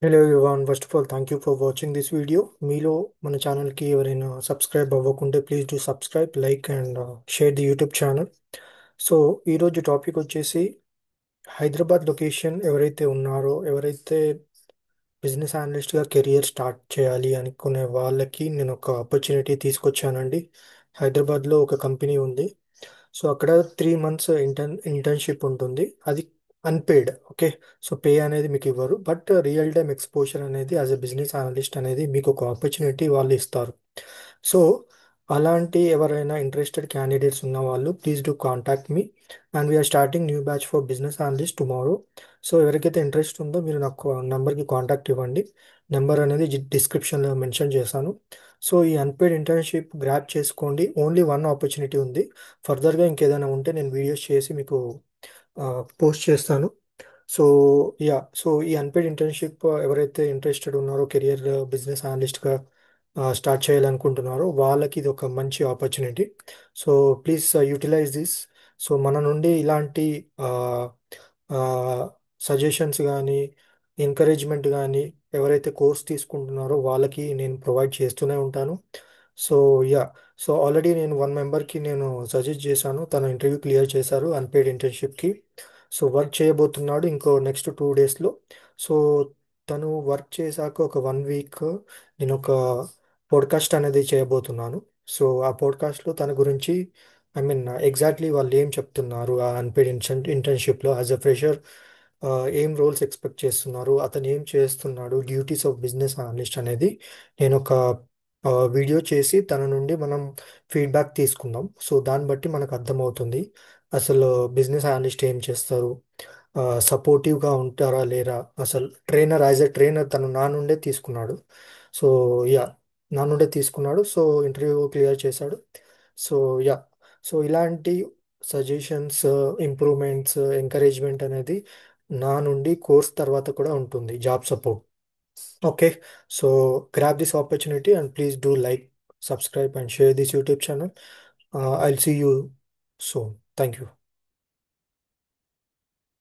Hello everyone, first of all thank you for watching this video. మీలో మన ఛానల్కి ఎవరైనా సబ్స్క్రైబ్ అవ్వకుంటే please do subscribe, like and share the YouTube channel. So ఈరోజు topic వచ్చేసి Hyderabad location ఎవరైతే ఉన్నారో, ఎవరైతే బిజినెస్ అనలిస్ట్గా కెరియర్ స్టార్ట్ చేయాలి అనుకునే వాళ్ళకి నేను ఒక ఆపర్చునిటీ తీసుకొచ్చానండి. హైదరాబాద్లో ఒక కంపెనీ ఉంది. సో అక్కడ 3 మంత్స్ ఇంటర్న్షిప్ ఉంటుంది. అది అన్పెయిడ్. ఓకే. సో పే అనేది మీకు ఇవ్వరు, బట్ రియల్ టైమ్ ఎక్స్పోజర్ అనేది యాజ్ ఎ బిజినెస్ అనలిస్ట్ అనేది మీకు ఒక ఆపర్చునిటీ వాళ్ళు ఇస్తారు. సో అలాంటి ఎవరైనా ఇంట్రెస్టెడ్ క్యాండిడేట్స్ ఉన్న వాళ్ళు please do contact me. And we're starting new batch for business analyst tomorrow. So ఎవరికైతే ఇంట్రెస్ట్ ఉందో మీరు నాకు నెంబర్కి కాంటాక్ట్ ఇవ్వండి. నెంబర్ అనేది డిస్క్రిప్షన్లో మెన్షన్ చేశాను. సో ఈ అన్పెయిడ్ ఇంటర్న్షిప్ గ్రాప్ చేసుకోండి. ఓన్లీ వన్ ఆపర్చునిటీ ఉంది. ఫర్దర్గా ఇంకేదైనా ఉంటే నేను వీడియోస్ చేసి మీకు పోస్ట్ చేస్తాను. సో సో ఈ అన్పెయిడ్ ఇంటర్న్షిప్ ఎవరైతే ఇంట్రెస్టెడ్ ఉన్నారో, కెరియర్ బిజినెస్ అనలిస్ట్గా స్టార్ట్ చేయాలనుకుంటున్నారో వాళ్ళకి ఇది ఒక మంచి opportunity. So please utilise this. So మన నుండి ఇలాంటి సజెషన్స్ కానీ, ఎంకరేజ్మెంట్ కానీ ఎవరైతే కోర్స్ తీసుకుంటున్నారో వాళ్ళకి నేను ప్రొవైడ్ చేస్తూనే ఉంటాను. సో యా సో ఆల్రెడీ నేను వన్ మెంబర్కి నేను సజెస్ట్ చేశాను. తను ఇంటర్వ్యూ క్లియర్ చేశారు అన్పెయిడ్ ఇంటర్న్షిప్కి. సో వర్క్ చేయబోతున్నాడు ఇంకో నెక్స్ట్ 2 డేస్లో. సో తను వర్క్ చేశాక ఒక 1 వీక్ నేను ఒక పోడ్కాస్ట్ అనేది చేయబోతున్నాను. సో ఆ పోడ్కాస్ట్లో తన గురించి, ఐ మీన్ ఎగ్జాక్ట్లీ వాళ్ళు ఏం చెప్తున్నారు ఆ అన్పెయిడ్ ఇంటర్న్షిప్లో యాజ్ అ ఫ్రెషర్, ఏం రోల్స్ ఎక్స్పెక్ట్ చేస్తున్నారు, అతను ఏం చేస్తున్నాడు, డ్యూటీస్ ఆఫ్ బిజినెస్ అనలిస్ట్ అనేది నేను ఒక వీడియో చేసి తన నుండి మనం ఫీడ్బ్యాక్ తీసుకుందాం. సో దాన్ని బట్టి మనకు అర్థమవుతుంది అసలు బిజినెస్ అనలిస్ట్ ఏం చేస్తారు, సపోర్టివ్గా ఉంటారా లేరా. అసలు ట్రైనర్, యాజ్ ఎ ట్రైనర్ తను నా నుండే తీసుకున్నాడు. సో యా నా నుండే తీసుకున్నాడు. సో ఇంటర్వ్యూ క్లియర్ చేశాడు. సో యా సో ఇలాంటి సజెషన్స్, ఇంప్రూవ్మెంట్స్, ఎంకరేజ్మెంట్ అనేది నా నుండి కోర్స్ తర్వాత కూడా ఉంటుంది, job support. Okay. So grab this opportunity and please do like, subscribe and share this YouTube channel. I'll see you soon. Thank you.